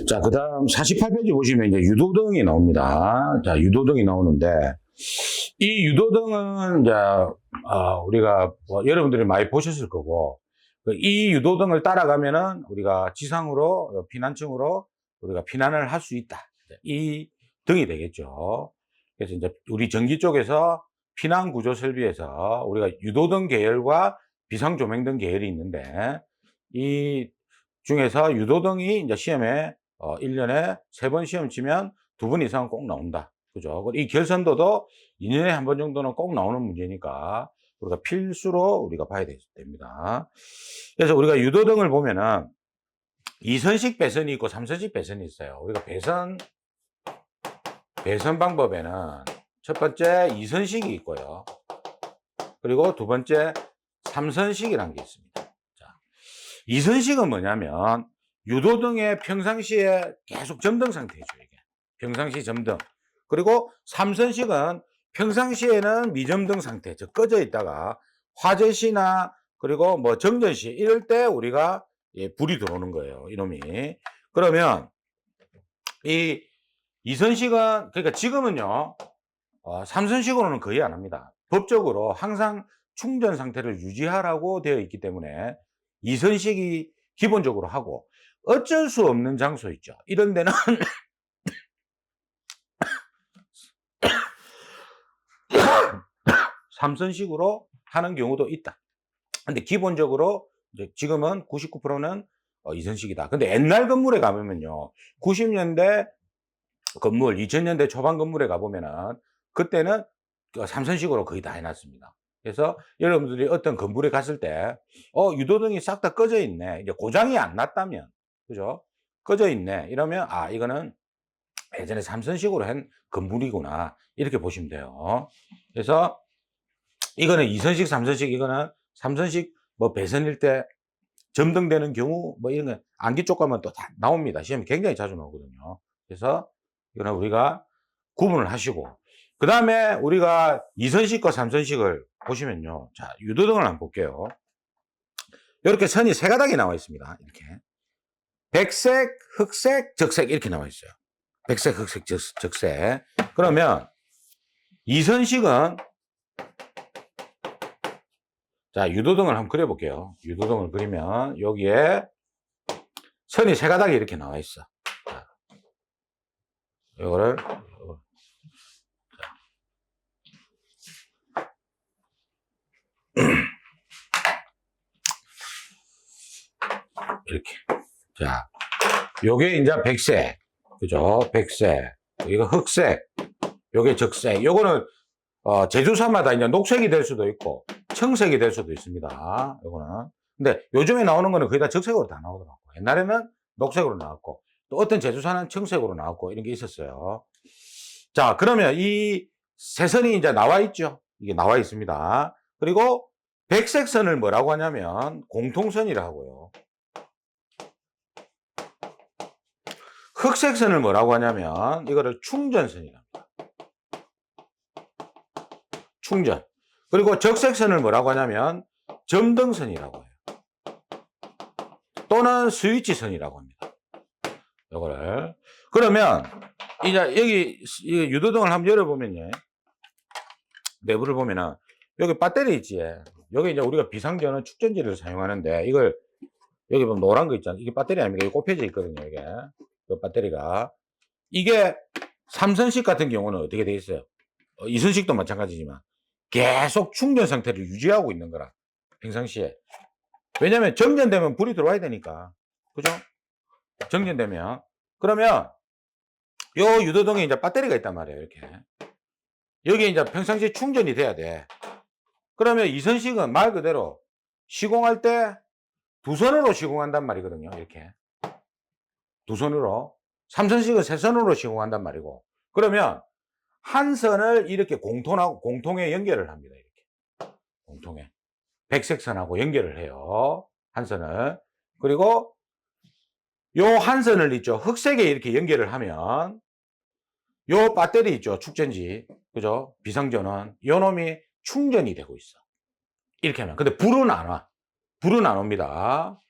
자, 그 다음 48페이지 보시면 이제 유도등이 나옵니다. 자, 유도등이 나오는데, 이 유도등은 이제, 우리가 여러분들이 많이 보셨을 거고, 이 유도등을 따라가면은 우리가 지상으로, 피난층으로 우리가 피난을 할 수 있다. 이 등이 되겠죠. 그래서 이제 우리 전기 쪽에서 피난 구조 설비에서 우리가 유도등 계열과 비상조명등 계열이 있는데, 이 중에서 유도등이 이제 시험에 1년에 3번 시험 치면 2번 이상은 꼭 나온다. 그죠? 이 결선도도 2년에 한 번 정도는 꼭 나오는 문제니까 우리가 필수로 우리가 봐야 됩니다. 그래서 우리가 유도등을 보면은 2선식 배선이 있고 3선식 배선이 있어요. 우리가 배선 방법에는 첫 번째 2선식이 있고요. 그리고 두 번째 3선식이라는 게 있습니다. 자, 2선식은 뭐냐면 유도등의 평상시에 계속 점등 상태죠, 이게. 평상시 점등. 그리고 3선식은 평상시에는 미점등 상태, 즉 꺼져 있다가 화재시나 그리고 뭐 정전시 이럴 때 우리가 불이 들어오는 거예요, 이놈이. 그러면 이 2선식은 그러니까 지금은요 3선식으로는 거의 안 합니다. 법적으로 항상 충전 상태를 유지하라고 되어 있기 때문에 2선식이 기본적으로 하고, 어쩔 수 없는 장소 있죠. 이런 데는 3선식으로 하는 경우도 있다. 근데 기본적으로 이제 지금은 99%는 2선식이다. 근데 옛날 건물에 가보면요, 90년대 건물, 2000년대 초반 건물에 가보면은 그때는 3선식으로 거의 다 해놨습니다. 그래서 여러분들이 어떤 건물에 갔을 때 유도등이 싹 다 꺼져 있네, 이제 고장이 안 났다면, 그죠? 꺼져 있네 이러면 이거는 예전에 3선식으로 한 건물이구나, 이렇게 보시면 돼요. 그래서 이거는 2선식, 3선식, 이거는 3선식 뭐 배선일 때 점등되는 경우 뭐 이런 거 암기 쪽 가면 또 다 나옵니다. 시험이 굉장히 자주 나오거든요. 그래서 이거는 우리가 구분을 하시고, 그 다음에 우리가 2선식과 3선식을 보시면요, 자, 유도등을 한번 볼게요. 이렇게 선이 3가닥이 나와 있습니다. 이렇게 백색, 흑색, 적색 이렇게 나와 있어요. 백색, 흑색, 적색. 그러면 2선식은, 자, 유도등을 한번 그려볼게요. 유도등을 그리면 여기에 선이 3가닥이 이렇게 나와 있어. 자, 이거를 이렇게. 자, 요게 이제 백색, 그죠? 백색. 이거 흑색, 요게 적색. 요거는 제조사마다 이제 녹색이 될 수도 있고 청색이 될 수도 있습니다. 요거는. 근데 요즘에 나오는 거는 거의 다 적색으로 다 나오더라고요. 옛날에는 녹색으로 나왔고, 또 어떤 제조사는 청색으로 나왔고, 이런 게 있었어요. 자, 그러면 이 세 선이 이제 나와 있죠. 이게 나와 있습니다. 그리고 백색 선을 뭐라고 하냐면 공통선이라고 하고요. 흑색 선을 뭐라고 하냐면 이거를 충전선이랍니다. 충전. 그리고 적색 선을 뭐라고 하냐면 점등선이라고 해요. 또는 스위치선이라고 합니다. 요거를. 그러면 이제 여기 유도등을 한번 열어보면요, 내부를 보면은 여기 배터리 있지. 여기 이제 우리가 비상전원 축전지를 사용하는데, 이걸 여기 보면 노란 거 있잖아요. 이게 배터리 아닙니까? 이게 꼽혀져 있거든요. 이게 그 배터리가. 이게 3선식 같은 경우는 어떻게 돼 있어요? 2선식도 마찬가지지만 계속 충전 상태를 유지하고 있는 거라, 평상시에. 왜냐면 정전되면 불이 들어와야 되니까, 그죠? 정전되면. 그러면 요 유도등에 이제 배터리가 있단 말이에요. 이렇게 여기 이제 평상시에 충전이 돼야 돼. 그러면 2선식은 말 그대로 시공할 때 2선으로 시공한단 말이거든요. 이렇게 2선으로. 3선식은 3선으로 시공한단 말이고, 그러면 한 선을 이렇게 공통에 연결을 합니다. 이렇게 공통에 백색선하고 연결을 해요, 한 선을. 그리고 요 한 선을 있죠, 흑색에 이렇게 연결을 하면 요 배터리 있죠, 축전지, 그죠? 비상전원, 요 놈이 충전이 되고 있어. 이렇게 하면. 근데 불은 안 와. 불은 안 옵니다.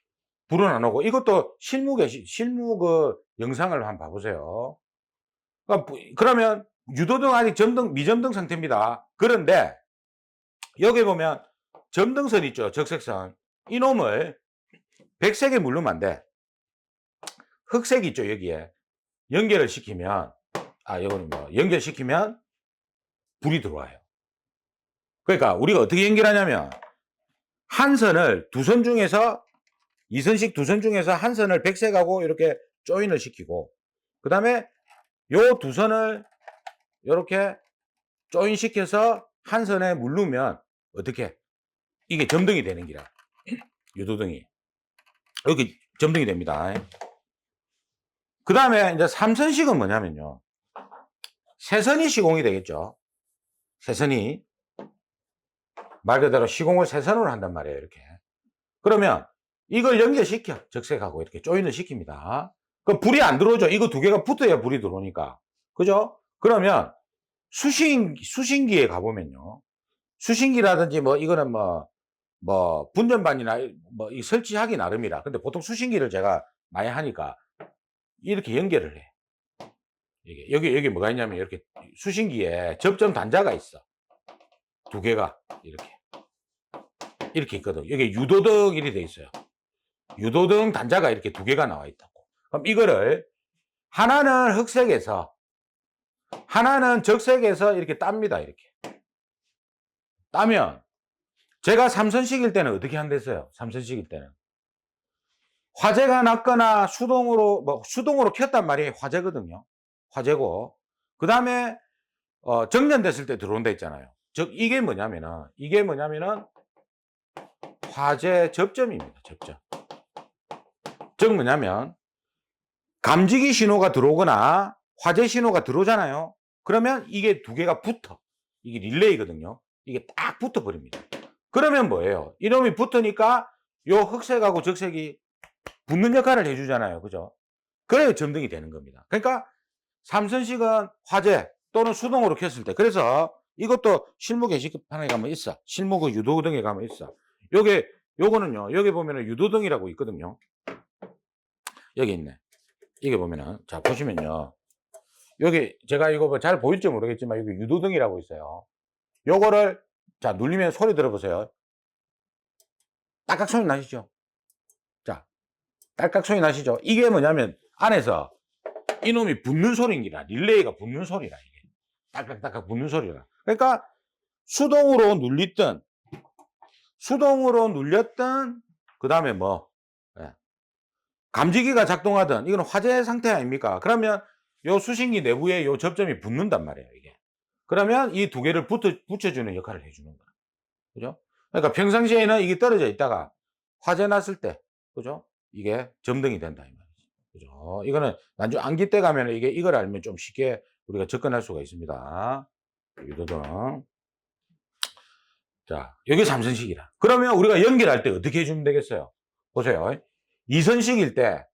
불은 안 오고 이것도 실무 그 영상을 한번 봐보세요. 그러면 유도등 아직 미점등 상태입니다. 그런데 여기 보면 점등선 있죠. 적색선. 이놈을 백색에 물르면 안 돼. 흑색 있죠. 여기에 연결을 시키면 이거는 뭐 연결시키면 불이 들어와요. 그러니까 우리가 어떻게 연결하냐면 한 선을 두 선 중에서 2선씩 두 선 중에서 한 선을 백색하고 이렇게 조인을 시키고 그 다음에 요 두 선을 이렇게 조인 시켜서 한 선에 물르면 어떻게 이게 점등이 되는 기라. 유도등이 이렇게 점등이 됩니다. 그 다음에 이제 3선식은 뭐냐면요, 세선이 시공이 되겠죠. 세선이 말 그대로 시공을 세선으로 한단 말이에요. 이렇게 그러면 이걸 연결시켜 적색하고 이렇게 조인을 시킵니다. 그럼 불이 안 들어오죠. 이거 두 개가 붙어야 불이 들어오니까. 그죠? 그러면 수신기에 가보면요, 수신기라든지 뭐 이거는 뭐 분전반이나 뭐 이 설치하기 나름이라. 근데 보통 수신기를 제가 많이 하니까 이렇게 연결을 해. 여기 뭐가 있냐면 이렇게 수신기에 접점 단자가 있어. 두 개가 이렇게 있거든. 여기 유도등 이렇게 돼 있어요. 유도등 단자가 이렇게 두 개가 나와 있다고. 그럼 이거를 하나는 흑색에서 하나는 적색에서 이렇게 땁니다. 이렇게 따면 제가 삼선식일 때는 어떻게 한댔어요? 삼선식일 때는 화재가 났거나 수동으로 켰단 말이에요. 화재거든요. 화재고 그 다음에 정전됐을 때 들어온다 했잖아요. 즉 이게 뭐냐면은 화재 접점입니다. 접점. 즉 뭐냐면 감지기 신호가 들어오거나 화재 신호가 들어오잖아요. 그러면 이게 두 개가 붙어. 이게 릴레이거든요. 이게 딱 붙어 버립니다. 그러면 뭐예요? 이놈이 붙으니까 요 흑색하고 적색이 붙는 역할을 해주잖아요. 그죠? 그래야 점등이 되는 겁니다. 그러니까 삼선식은 화재 또는 수동으로 켰을 때, 그래서 이것도 실무 게시판에 가면 있어. 실무 그 유도등에 가면 있어. 요거는요, 여기 보면은 유도등이라고 있거든요. 여기 있네. 이게 보면은, 자, 보시면요. 여기 제가 이거 뭐 잘 보일지 모르겠지만 여기 유도등이라고 있어요. 요거를, 자, 눌리면 소리 들어보세요. 딸깍 소리 나시죠? 자, 딸깍 소리 나시죠? 이게 뭐냐면 안에서 이놈이 붙는 소리인기라. 릴레이가 붙는 소리라. 이게 딸깍딸깍 붙는 소리라. 그러니까 수동으로 눌렸던 그 다음에 감지기가 작동하든 이거는 화재 상태 아닙니까? 그러면 요 수신기 내부에 요 접점이 붙는단 말이에요. 이게 그러면 이 두 개를 붙여주는 역할을 해주는 거야. 그죠? 그러니까 평상시에는 이게 떨어져 있다가 화재 났을 때, 그죠? 이게 점등이 된다 이 말이지. 그죠? 이거는 나중에 암기 때 가면 이걸 알면 좀 쉽게 우리가 접근할 수가 있습니다. 유도등. 자, 여기 삼선식이라. 그러면 우리가 연결할 때 어떻게 해주면 되겠어요? 보세요. 이선식일 때,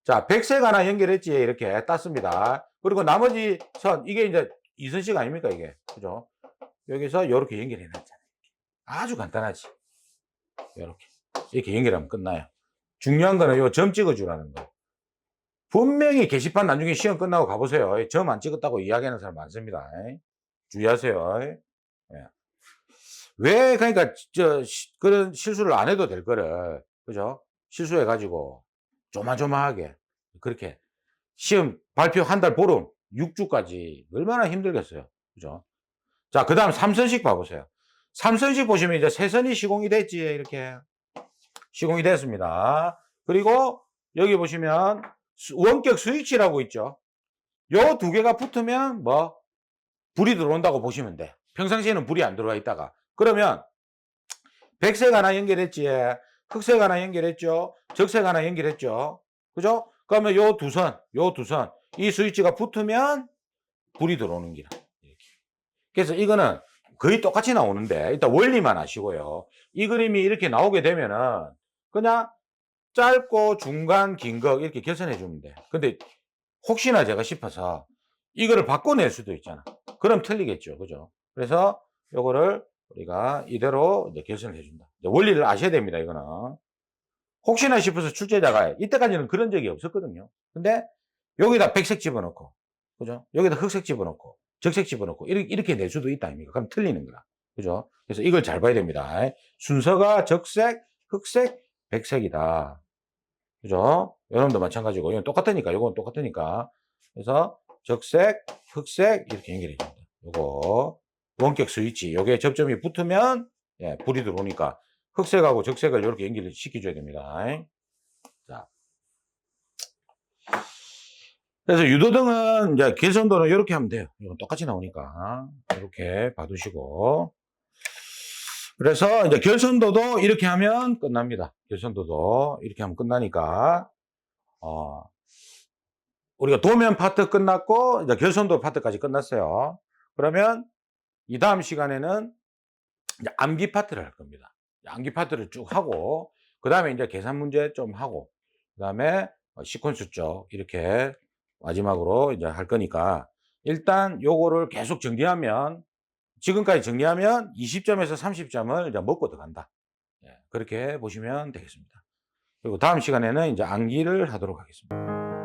자, 백색 하나 연결했지, 이렇게 땄습니다. 그리고 나머지 선, 이게 이제 이선식 아닙니까, 이게? 그죠? 여기서 이렇게 연결해 놨잖아요. 아주 간단하지. 이렇게 연결하면 끝나요. 중요한 거는 요 점 찍어주라는 거. 분명히 게시판 나중에 시험 끝나고 가보세요. 점 안 찍었다고 이야기하는 사람 많습니다. 주의하세요. 예. 왜, 그러니까, 그런 실수를 안 해도 될 거를, 그죠? 실수해가지고, 조마조마하게, 그렇게, 시험 발표 한 달 보름, 6주까지, 얼마나 힘들겠어요. 그죠? 자, 그 다음 삼선식 봐보세요. 삼선식 보시면 이제 세선이 시공이 됐지, 이렇게. 시공이 됐습니다. 그리고, 여기 보시면, 원격 스위치라고 있죠. 요 두 개가 붙으면, 불이 들어온다고 보시면 돼. 평상시에는 불이 안 들어와 있다가. 그러면 백색 하나 연결했지, 흑색 하나 연결했죠, 적색 하나 연결했죠. 그죠? 그러면 요 두 선, 이 스위치가 붙으면 불이 들어오는 기라. 이렇게. 그래서 이거는 거의 똑같이 나오는데 일단 원리만 아시고요. 이 그림이 이렇게 나오게 되면은 그냥 짧고 중간, 긴 거 이렇게 개선해 주면 돼. 근데 혹시나 제가 싶어서 이거를 바꿔낼 수도 있잖아. 그럼 틀리겠죠. 그죠? 그래서 요거를 우리가 이대로 이제 개선을 해준다. 원리를 아셔야 됩니다. 이거는. 혹시나 싶어서 출제자가 이때까지는 그런 적이 없었거든요. 근데 여기다 백색 집어넣고, 그죠? 여기다 흑색 집어넣고, 적색 집어넣고, 이렇게 낼 수도 있다, 아닙니까? 그럼 틀리는 거라. 그죠? 그래서 이걸 잘 봐야 됩니다. 순서가 적색, 흑색, 백색이다. 그죠? 여러분도 마찬가지고, 이건 똑같으니까, 요건 똑같으니까. 그래서 적색, 흑색, 이렇게 연결해 줍니다. 요거, 원격 스위치. 요게 접점이 붙으면, 예, 불이 들어오니까, 흑색하고 적색을 이렇게 연결을 시켜줘야 됩니다. 자. 그래서 유도등은 이제 결선도는 이렇게 하면 돼요. 이건 똑같이 나오니까. 이렇게 봐두시고. 그래서 이제 결선도도 이렇게 하면 끝납니다. 결선도도 이렇게 하면 끝나니까, 우리가 도면 파트 끝났고, 이제 결선도 파트까지 끝났어요. 그러면 이 다음 시간에는 이제 암기 파트를 할 겁니다. 암기 파트를 쭉 하고, 그 다음에 이제 계산 문제 좀 하고, 그 다음에 시퀀스 쪽 이렇게 마지막으로 이제 할 거니까, 일단 요거를 계속 정리하면, 지금까지 정리하면 20점에서 30점을 이제 먹고 들어간다. 예, 그렇게 보시면 되겠습니다. 그리고 다음 시간에는 이제 암기를 하도록 하겠습니다.